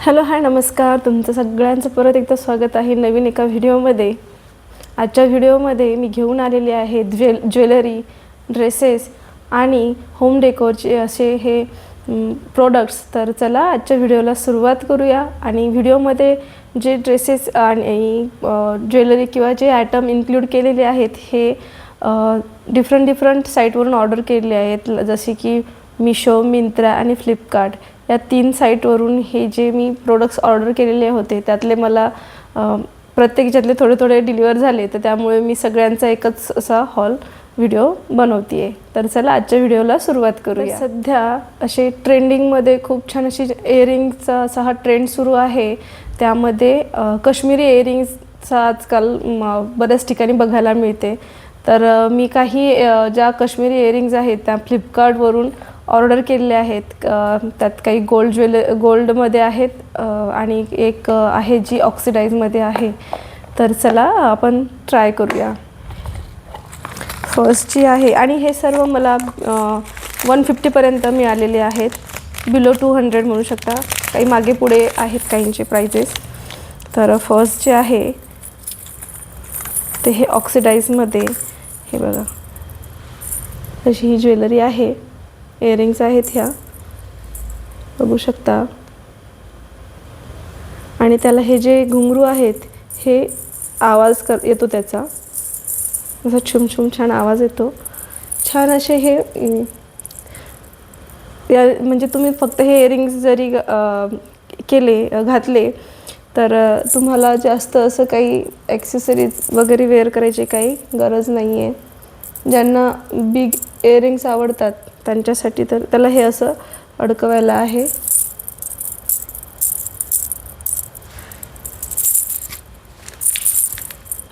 Hello hi नमस्कार, तुमचं सगळ्यांचं परत एकदा स्वागत आहे नवीन एका व्हिडिओमध्ये। आजच्या व्हिडिओमध्ये मी घेऊन आलेले आहे ज्वेलरी, ड्रेसेस आणि होम डेकोरचे असे हे प्रोडक्ट्स। तर चला आजच्या व्हिडिओला सुरुवात करूया। आणि व्हिडिओमध्ये जे ड्रेसेस आणि ज्वेलरी किंवा जे आयटम इन्क्लूड केलेले आहेत हे डिफरंट साईटवरून ऑर्डर केलेले आहेत, जसे की मिशो, मिंत्रा आणि फ्लिपकार्ट या 3 साईटवरून हे जे मी प्रोडक्ट्स ऑर्डर केलेले होते त्यातले मला प्रत्येक ह्याच्यातले थोडे डिलिव्हर झाले, तर त्यामुळे मी सगळ्यांचा एकच असा हॉल व्हिडिओ बनवते आहे। तर चला आजच्या व्हिडिओला सुरुवात करूया। सध्या असे ट्रेंडिंगमध्ये खूप छान अशी इयरिंग्सचा असा हा ट्रेंड सुरू आहे। त्यामध्ये काश्मीरी इयरिंग्सचा आजकाल बऱ्याच ठिकाणी बघायला मिळते। तर मी काही ज्या काश्मीरी इयरिंग्स आहेत त्या फ्लिपकार्टवरून ऑर्डर केलेले आहेत। त्यात काही गोल्डमध्ये आहेत आणि एक आहे जी ऑक्सिडाइजमध्ये आहे। तर चला आपण ट्राय करूया। फर्स्ट जी आहे, आणि हे सर्व मला 150 पर्यंत मिळालेले आहेत, बिलो 200 म्हणू शकता। काही मागे पुढे आहेत काहींचे प्राइजेस। तर फर्स्ट जे आहे ते हे ऑक्सिडाइजमध्ये, हे बघा अशी ही ज्वेलरी आहे, इयरिंग्स आहेत ह्या बघू शकता। आणि त्याला हे जे घुंगरू आहेत हे आवाज येतो त्याचा, असा छुमछुम छान आवाज येतो। छान असे हे म्हणजे तुम्ही फक्त हे इयरिंग्स जरी घातले तर तुम्हाला जास्त असं काही ॲक्सेसरीज वगैरे वेअर करायची काही गरज नाही आहे। ज्यांना बिग इयरिंग्स आवडतात त्यांच्यासाठी तर त्याला हे असं अडकवायला आहे।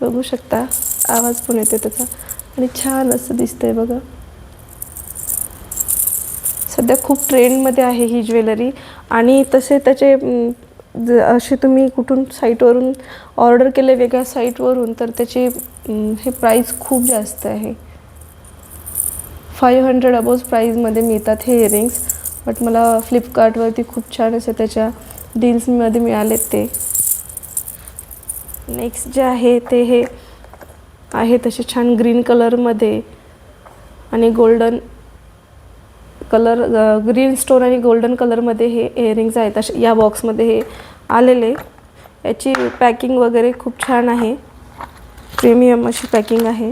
बघू शकता आवाज पण येतो त्याचा, आणि छान असं दिसतंय बघा। सध्या खूप ट्रेंडमध्ये आहे ही ज्वेलरी। आणि तसे त्याचे असे तुम्ही कुठून साईटवरून ऑर्डर केले वेगळ्या साईटवरून तर त्याची हे प्राईस खूप जास्त आहे। 500 अबोव्ह प्राईजमध्ये मिळतात हे इयरिंग्स, बट मला फ्लिपकार्टवरती खूप छान असे त्याच्या डील्समध्ये मिळालेत ते। नेक्स्ट जे आहे ते हे आहे तसे छान ग्रीन कलरमध्ये आणि गोल्डन कलर, ग्रीन स्टोन आणि गोल्डन कलरमध्ये हे इयरिंग्स आहेत। असे या बॉक्समध्ये हे आलेले। याची पॅकिंग वगैरे खूप छान आहे, प्रीमियम अशी पॅकिंग आहे,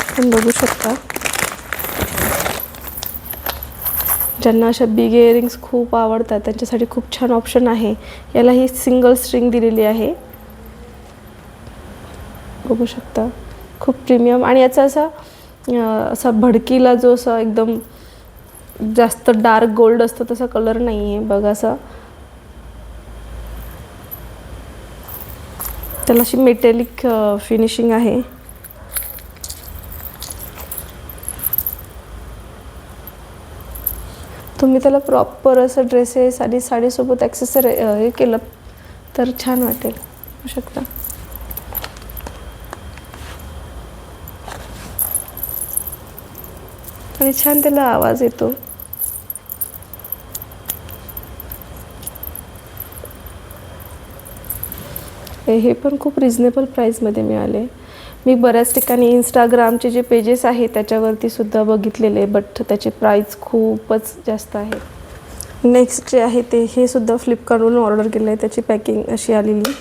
तुम्ही बघू शकता। ज्यांना अशा बिग इयरिंग्स खूप आवडतात त्यांच्यासाठी खूप छान ऑप्शन आहे। याला ही सिंगल स्ट्रिंग दिलेली आहे, बघू शकता। खूप प्रीमियम, आणि याचा असा भडकीला जो असा एकदम जास्त डार्क गोल्ड असतो तसा कलर नाही आहे बघा। असा त्याला अशी मेटॅलिक फिनिशिंग आहे। तुम्ही त्याला प्रॉपर असं ड्रेसेस आणि साडीसोबत ॲक्सेसरी हे केलं तर छान वाटेल, बघू शकता। आणि छान त्याला आवाज येतो। हे पण खूप रिजनेबल प्राईसमध्ये मिळाले। मी बऱ्याच ठिकाणी इंस्टाग्रामचे जे पेजेस आहेत त्याच्यावरती सुद्धा बघितलेले, बट त्याचे प्राईस खूपच जास्त आहे। नेक्स्ट जे आहे ते हे सुद्धा फ्लिपकार्टवरून ऑर्डर केलं आहे, त्याची पॅकिंग अशी आलेली।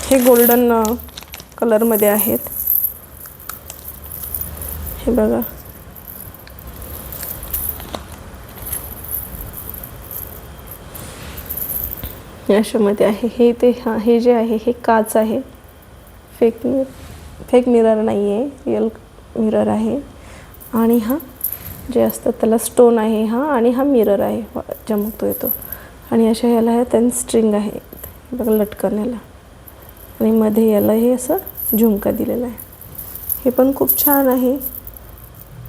हे गोल्डन कलरमध्ये आहेत, हे बघा। याच्यामध्ये आहे हे ते हे जे आहे हे काच आहे, फेक मिरर नाही आहे, रिअल मिरर आहे। आणि हा जे असतं त्याला स्टोन आहे हा, आणि हा मिरर आहे चमकतो येतो। आणि अशा याला आहे त्यां स्ट्रिंग आहे बघा लटकन याला, आणि मध्ये याला हे असं झुमका दिलेला आहे। हे पण खूप छान आहे।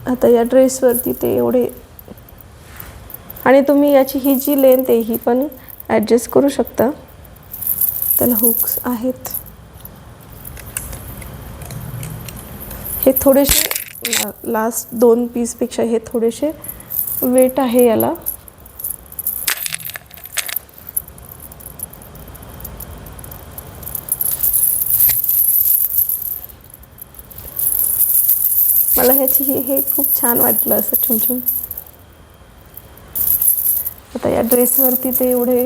आता या ड्रेसवरती ते एवढे, आणि तुम्ही याची ही जी लेंथ आहे ही पण ॲडजस्ट करू शकता। त्याला हुक्स आहेत, हे थोडेसे लास्ट 2 पीसपेक्षा हे थोडेसे वेट आहे याला. मला ह्याची हे खूप छान वाटलं असं छुमछुम. आता या ड्रेसवरती ते एवढे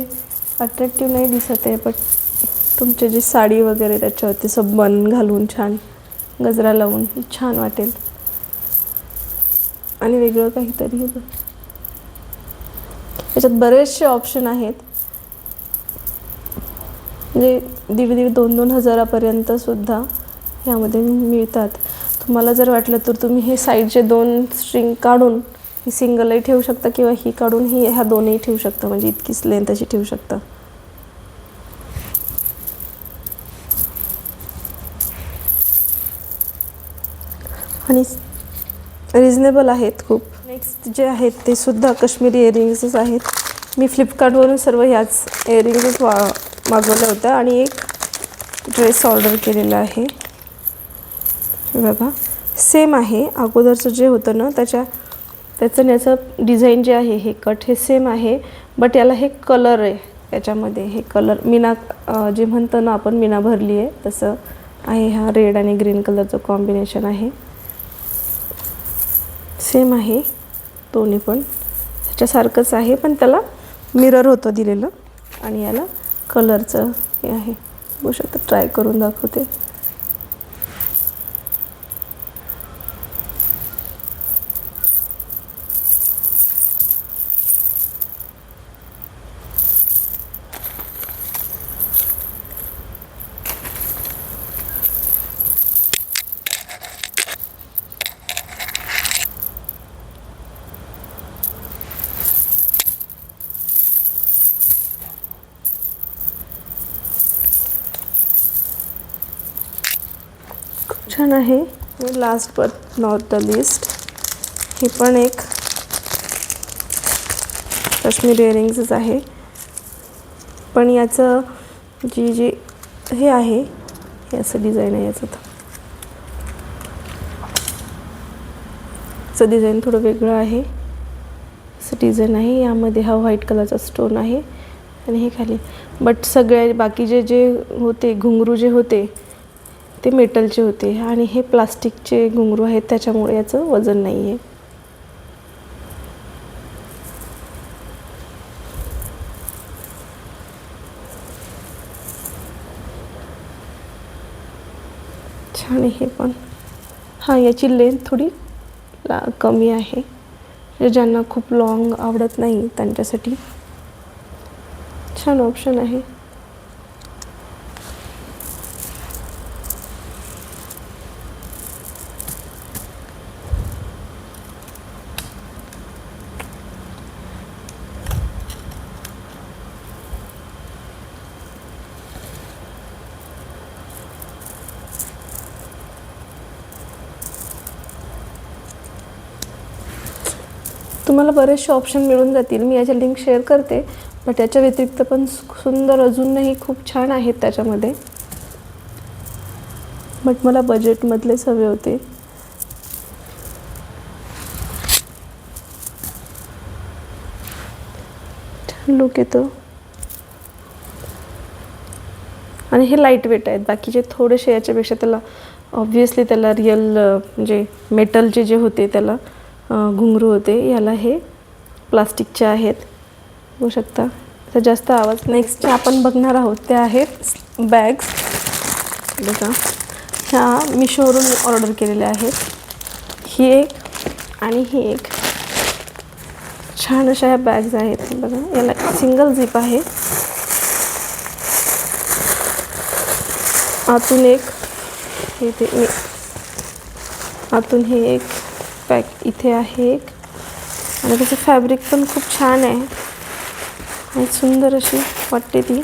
अट्रॅक्टिव्ह नाही दिसत आहे, बट तुमची जी साडी वगैरे त्याच्यावरती सब बन घालून छान गजरा लावून छान वाटेल आणि वेगळं काहीतरी. याच्यात बरेचसे ऑप्शन आहेत, म्हणजे 1,500-2,000 हजारापर्यंत सुद्धा यामध्ये मिळतात. तुम्हाला जर वाटलं तर तुम्ही हे साईडचे 2 स्ट्रिंग काढून ही सिंगलही ठेवू शकता किंवा ही काढून ह्या दोनही ठेवू शकता, म्हणजे इतकीच लेंथ अशी ठेवू शकता. आणि रिजनेबल आहेत खूप. नेक्स्ट जे आहेत ते सुद्धा काश्मीरी इयरिंग्सच आहेत. मी फ्लिपकार्टवरून सर्व ह्याच इयरिंग्सच मागवल्या होत्या आणि एक ड्रेस ऑर्डर केलेला आहे. बघा सेम आहे, अगोदरचं जे होतं ना त्याचं याचं डिझाईन जे आहे हे कट हे सेम आहे, बट याला हे कलर आहे. याच्यामध्ये हे कलर मीना जे म्हणतो ना आपण मीना भरली आहे तसं आहे. हा रेड आणि ग्रीन कलरचं कॉम्बिनेशन आहे. सेम आहे दोन्ही पण त्याच्यासारखंच आहे, पण त्याला मिरर होतं दिलेलं आणि याला कलरचं हे आहे. बघू शकता, ट्राय करून दाखवते. छान आहे. Last but not the least, ही पण एक काश्मीरी इयरिंग्सच आहे, पण याचं जी हे आहे हे असं डिझाईन आहे. याचं डिझाईन थोडं वेगळं आहे. असं डिझाईन आहे. यामध्ये हा व्हाईट कलरचा स्टोन आहे आणि हे खाली, बट सगळे बाकीचे जे होते घुंगरू जे होते ते मेटलचे होते आणि हे प्लास्टिकचे घुंगरू आहेत, त्याच्यामुळे याचं वजन नाही आहे. छान आहे पण. हां, याची लेंथ थोडी कमी आहे, ज्यांना खूप लॉंग आवडत नाही त्यांच्यासाठी छान ऑप्शन आहे. तुम्हाला बरेचसे ऑप्शन मिळून जातील. मी याच्या लिंक शेअर करते, बट याच्या व्यतिरिक्त पण सुंदर अजूनही खूप छान आहेत त्याच्यामध्ये, बट मला बजेटमधलेच हवे होते. छान लुक येतो आणि हे लाईट वेट आहेत. बाकीचे थोडेसे याच्यापेक्षा त्याला ऑब्व्हियसली त्याला रिअल म्हणजे मेटलचे जे होते त्याला घुंगरू होते, याला हे प्लास्टिकचे आहेत. बघू शकता, तर जास्त आवाज. नेक्स्ट आपण बघणार आहोत ते आहेत बॅग्स. बघा, ह्या मिशोवरून ऑर्डर केलेल्या आहेत. ही एक आणि ही एक. छान अशा ह्या बॅग्स आहेत. बघा, याला सिंगल झिप आहे. आतून एक इथे, आतून हे एक पॅक इथे आहे एक, आणि त्याचं फॅब्रिक पण खूप छान आहे आणि सुंदर अशी वाटते ती.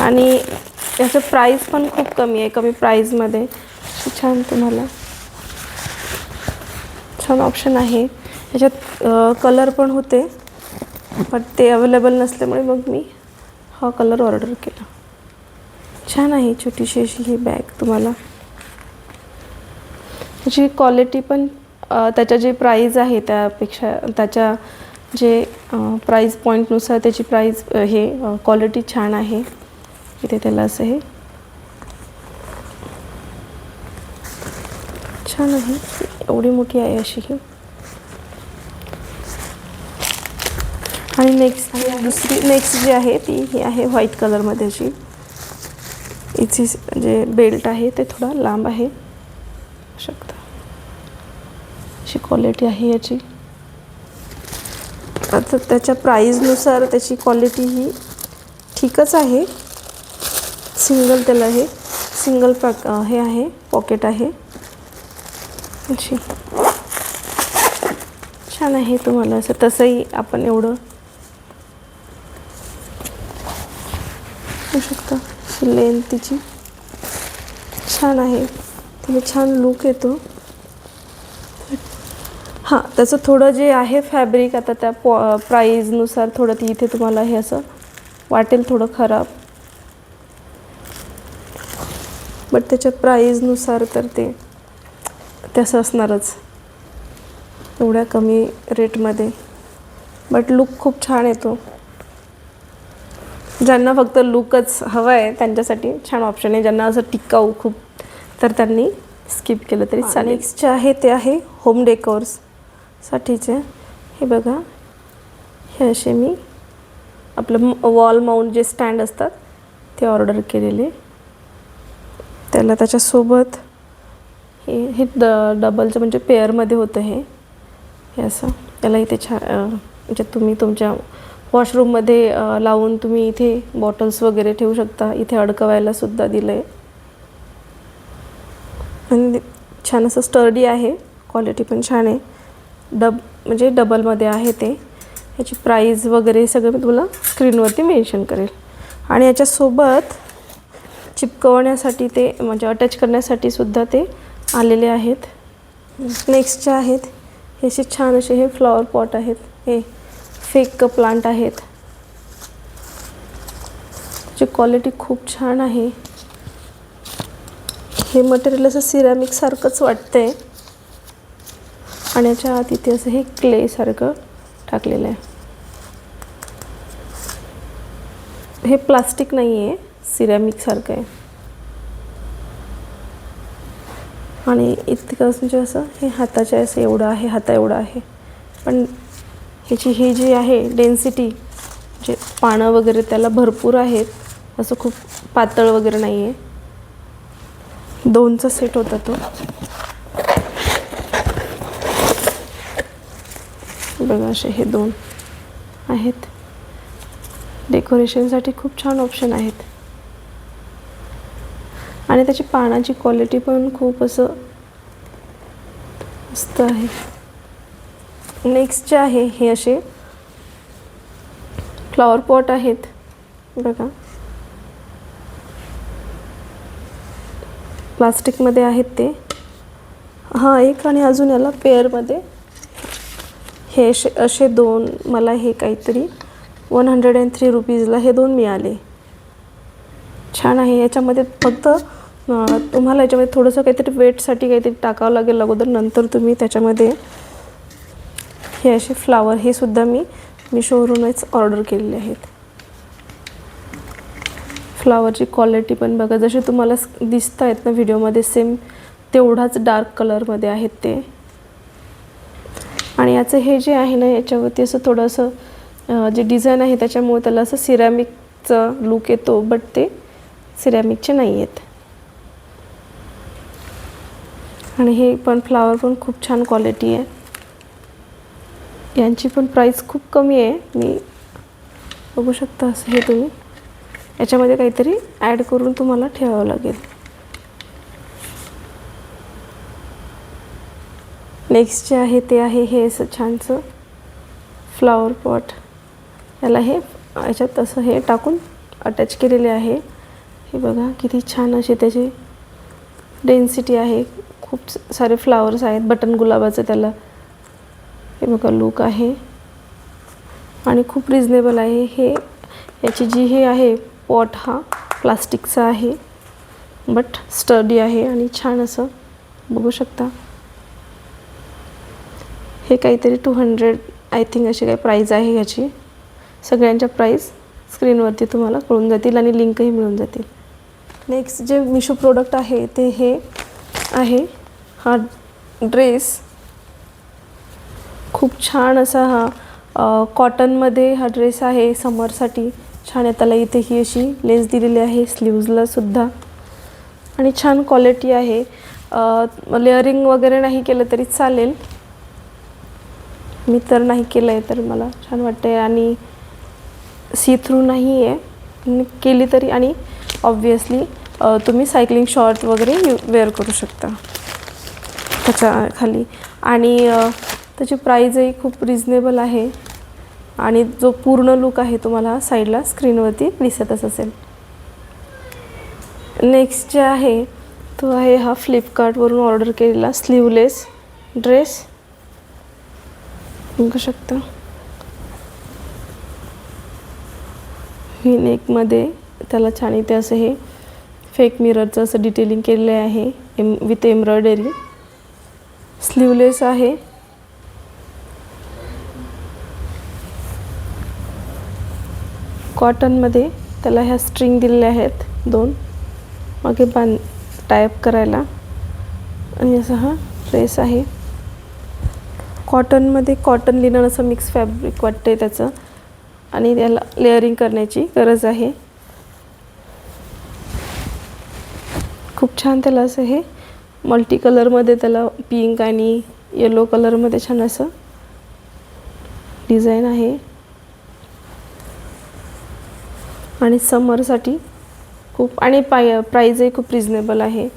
आणि याचं प्राईस पण खूप कमी आहे, कमी प्राईजमध्ये छान तुम्हाला छान ऑप्शन आहे. याच्यात कलर पण होते, बट ते अवेलेबल नसल्यामुळे मग मी हा कलर ऑर्डर केला. छान आहे छोटीशी अशी ही बॅग तुम्हाला. ह्याची क्वालिटी पण त्याच्या जे प्राईज आहे त्यापेक्षा त्याच्या जे प्राईज पॉईंटनुसार त्याची प्राईज हे क्वालिटी छान आहे. इथे त्याला असं हे छान आहे, एवढी मोठी आहे अशी ही. आणि नेक्स्ट जी आहे ती ही आहे व्हाईट कलरमध्ये अशी. इथे जे बेल्ट आहे ते थोडा लांब आहे, शकता अशी क्वालिटी आहे याची. आता त्याच्या प्राईजनुसार त्याची क्वालिटी ही ठीकच आहे. सिंगल त्याला हे सिंगल पॅक हे आहे, पॉकेट आहे अशी. छान आहे. तुम्हाला असं तसंही आपण एवढं होऊ शकता. लेंथ तिची छान आहे, तिला छान लुक येतो. हां, त्याचं थोडं जे आहे फॅब्रिक आता त्या प्राईजनुसार थोडं ती इथे तुम्हाला हे असं वाटेल थोडं खराब, बट त्याच्या प्राईजनुसार तर ते तसं असणारच एवढ्या कमी रेटमध्ये. बट लुक खूप छान येतो. ज्यांना फक्त लुकच हवं आहे त्यांच्यासाठी छान ऑप्शन आहे. ज्यांना असं टिकाऊ खूप तर त्यांनी स्किप केलं तरी चालेल. नेक्स्ट आहे ते आहे होम डेकोर्ससाठीचे. हे बघा, हे असे मी आपलं वॉल माउंट जे स्टँड असतात ते ऑर्डर केलेले. त्याला त्याच्यासोबत हे डबलचं म्हणजे पेअरमध्ये होतं हे असं. त्याला इथे छान म्हणजे तुम्ही तुमच्या वॉशरूममध्ये लावून तुम्ही इथे बॉटल्स वगैरे ठेवू शकता. इथे अडकवायला सुद्धा दिलं आहे आणि छान असं स्टर्डी आहे, क्वालिटी पण छान आहे. म्हणजे डबलमध्ये आहे ते. याची प्राईज वगैरे सगळं मी तुला स्क्रीनवरती मेन्शन करेल. आणि याच्यासोबत चिपकवण्यासाठी ते म्हणजे अटॅच करण्यासाठी सुद्धा ते आलेले आहेत. नेक्स्टचे आहेत हे असे छान असे हे फ्लॉवर पॉट आहेत. हे फेक प्लांट आहेत. त्याची क्वालिटी खूप छान आहे. हे मटेरियल असं सिरॅमिक सारखंच वाटतंय आणि याच्या आत इथे असं हे क्ले सारखं टाकलेलं आहे. हे प्लास्टिक नाही आहे, सिरॅमिक सारखं आहे. आणि इतकं म्हणजे असं हे हाताच्या असं एवढं आहे, हाता एवढं आहे. पण ह्याची ही जी आहे डेन्सिटी जे पानं वगैरे त्याला भरपूर आहेत, असं खूप पातळ वगैरे नाही आहे. 2चा सेट होता तो. बघा असे हे 2 आहेत. डेकोरेशनसाठी खूप छान ऑप्शन आहेत आणि त्याची पानाची क्वालिटी पण खूप असं मस्त आहे. नेक्स्ट जे आहे हे असे फ्लॉवर पॉट आहेत बघा, प्लास्टिकमध्ये आहेत ते. हां, एक आणि अजून याला पेअरमध्ये हे असे 2 मला हे काहीतरी 103 रुपीजला हे 2 मिळाले. छान आहे. याच्यामध्ये फक्त तुम्हाला याच्यामध्ये थोडंसं काहीतरी वेटसाठी काहीतरी टाकावं लागेल अगोदर, नंतर तुम्ही त्याच्यामध्ये हे असे फ्लावर हे सुद्धा मी मिशोवरूनच ऑर्डर केलेले आहेत. फ्लावरची क्वालिटी पण बघा, जसे तुम्हाला दिसत आहेत ना व्हिडिओमध्ये सेम तेवढाच डार्क कलरमध्ये आहेत ते. आणि याचं हे जे आहे ना याच्यावरती असं थोडंसं जे डिझाईन आहे त्याच्यामुळे त्याला असं सिरॅमिकचा लुक येतो, बट ते सिरॅमिकचे नाही आहेत. आणि हे पण फ्लावर पण खूप छान क्वालिटी आहे. यांची पण प्राईस खूप कमी आहे. मी बघू शकता असं हे तुम्ही याच्यामध्ये काहीतरी ॲड करून तुम्हाला ठेवावं लागेल. नेक्स्ट जे आहे ते आहे हे असं छानसं फ्लॉवर पॉट. याला हे याच्यात असं हे टाकून अटॅच केलेले आहे. हे बघा किती छान असे त्याची डेन्सिटी आहे. खूप सारे फ्लावर्स आहेत. बटन गुलाबाचं त्याला हे बघा लुक आहे आणि खूप रिजनेबल आहे. हे याची जी हे आहे पॉट हा प्लास्टिकचा आहे, बट स्टडी आहे आणि छान असं बघू शकता हे काहीतरी 200 आय थिंक अशी काही प्राईज आहे ह्याची. सगळ्यांच्या प्राईस स्क्रीनवरती तुम्हाला कळून जातील आणि लिंकही मिळून जातील. नेक्स्ट जे मिशो प्रोडक्ट आहे ते हे आहे हा ड्रेस. खूप छान असा हा कॉटनमध्ये हा ड्रेस आहे समरसाठी. छान आहे. त्याला इथे ही अशी लेस दिलेली आहे स्लीव्जला सुद्धा आणि छान क्वालिटी आहे. लेअरिंग वगैरे नाही केलं तरी चालेल. मी तर नाही केलं आहे तर मला छान वाटते आणि सी थ्रू नाही आहे केली तरी. आणि ऑब्वियसली तुम्ही सायकलिंग शॉर्ट वगैरे वेअर करू शकता त्याच्या खाली. आणि त्याची प्राईजही खूप रिजनेबल आहे आणि जो पूर्ण लुक आहे तुम्हाला साईडला स्क्रीनवरती दिसतच असेल. नेक्स्ट जे आहे तो आहे हा फ्लिपकार्टवरून ऑर्डर केलेला स्लीवलेस ड्रेस. बघू शकता व्ही नेकमध्ये त्याला छान इथे असं हे फेक मिररचं असं डिटेलिंग केलेलं आहे विथ एम्ब्रॉयडरी. स्लीवलेस आहे. कॉटनमध्ये त्याला ह्या स्ट्रिंग दिलेल्या आहेत 2 मागे टायअप करायला. आणि असा हा ड्रेस आहे. कॉटनमध्ये कॉटन लिनन असं मिक्स फॅब्रिक वाटते त्याचं आणि त्याला लेअरिंग करण्याची गरज आहे. खूप छान त्याला असं हे मल्टी कलरमध्ये त्याला पिंक आणि येलो कलरमध्ये छान असं डिझाईन आहे. आणि समरसाठी खूप आणि प्राईजही खूप रिजनेबल आहे.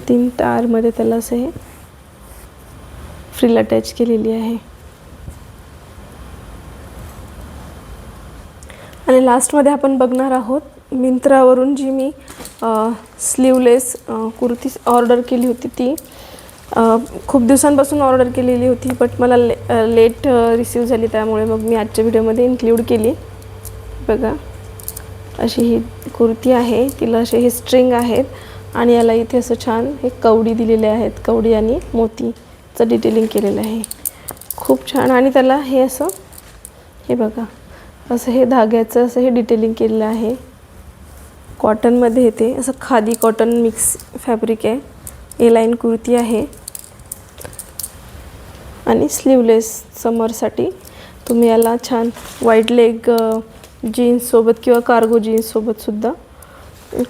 3 तारमध्ये त्याला असं हे फ्रिल अटॅच केलेली आहे. आणि लास्टमध्ये आपण बघणार आहोत मिंत्रावरून जी मी स्लीवलेस कुर्ती ऑर्डर केली होती. ती खूप दिवसांपासून ऑर्डर केलेली होती बट मला लेट रिसीव झाली त्यामुळे मग मी आजच्या व्हिडिओमध्ये इन्क्लूड केली. बघा अशी ही कुर्ती आहे. तिला असे हे स्ट्रिंग आहेत आणि याला इथे असं छान हे कवडी दिलेले आहेत. कवडी आणि मोतीचं डिटेलिंग केलेलं आहे. खूप छान. आणि त्याला हे असं हे बघा असं हे धाग्याचं असं हे डिटेलिंग केलेलं आहे. कॉटनमध्ये येते असं खादी कॉटन मिक्स फॅब्रिक आहे. ए लाईन कुर्ती आहे आणि स्लीवलेस समरसाठी तुम्ही याला छान वाईड लेग जीन्ससोबत किंवा कार्गो जीन्ससोबतसुद्धा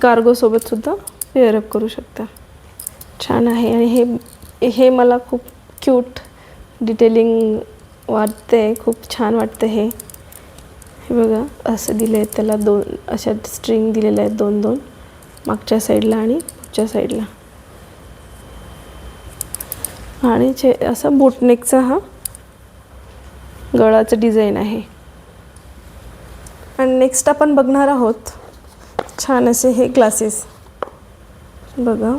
कार्गोसोबतसुद्धा पेअरअप करू शकता. छान आहे. आणि हे मला खूप क्यूट डिटेलिंग वाटते. खूप छान वाटतं हे. हे बघा असं दिलं आहे त्याला 2 अशा स्ट्रिंग दिलेल्या आहेत 2 मागच्या साईडला आणि पुढच्या साईडला. आणि असा बोटनेकचा हा गळाचं डिझाईन आहे. आणि नेक्स्ट आपण बघणार आहोत छान असे हे ग्लासेस. बघा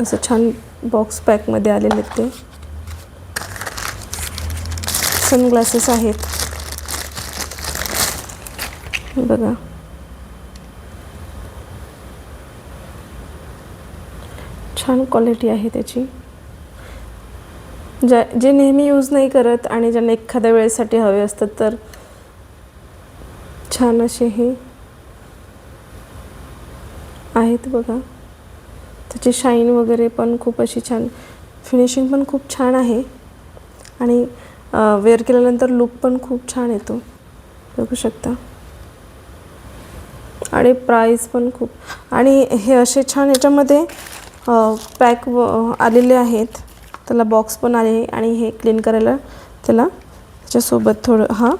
असं छान बॉक्स पॅकमध्ये आलेले ते सनग्लासेस आहेत. बघा छान क्वालिटी आहे त्याची. जे नेहमी यूज नाही करत आणि ज्यांना एखाद्या वेळेसाठी हवे असतात तर छान असे हे आहेत. बघा त्याची शाईन वगैरे पण खूप अशी छान फिनिशिंग पण खूप छान आहे आणि वेअर केल्यानंतर लुक पण खूप छान येतो. बघू शकता. आणि प्राईस पण खूप. आणि हे असे छान याच्यामध्ये पॅक आलेले आहेत. त्याला बॉक्स पण आले आणि हे क्लीन करायला त्याला त्याच्यासोबत थोडं हा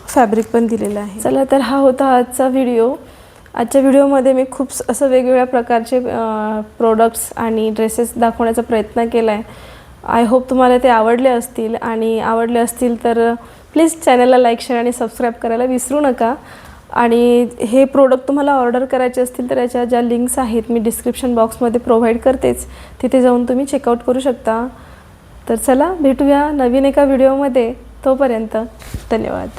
फॅब्रिक पण दिलेलं आहे. चला तर हा होता आजचा व्हिडिओ. आजच्या व्हिडिओमध्ये मी खूप असं वेगवेगळ्या प्रकारचे प्रोडक्ट्स आणि ड्रेसेस दाखवण्याचा प्रयत्न केला आहे. आय होप तुम्हाला ते आवडले असतील आणि आवडले असतील तर प्लीज चॅनलला लाईक शेअर आणि सबस्क्राईब करायला विसरू नका. आणि हे प्रोडक्ट तुम्हाला ऑर्डर करायचे असतील तर याच्या ज्या लिंक्स आहेत मी डिस्क्रिप्शन बॉक्समध्ये प्रोव्हाइड करतेच. तिथे जाऊन तुम्ही चेकआउट करू शकता. तर चला भेटूया नवीन एका व्हिडिओमध्ये. तोपर्यंत धन्यवाद.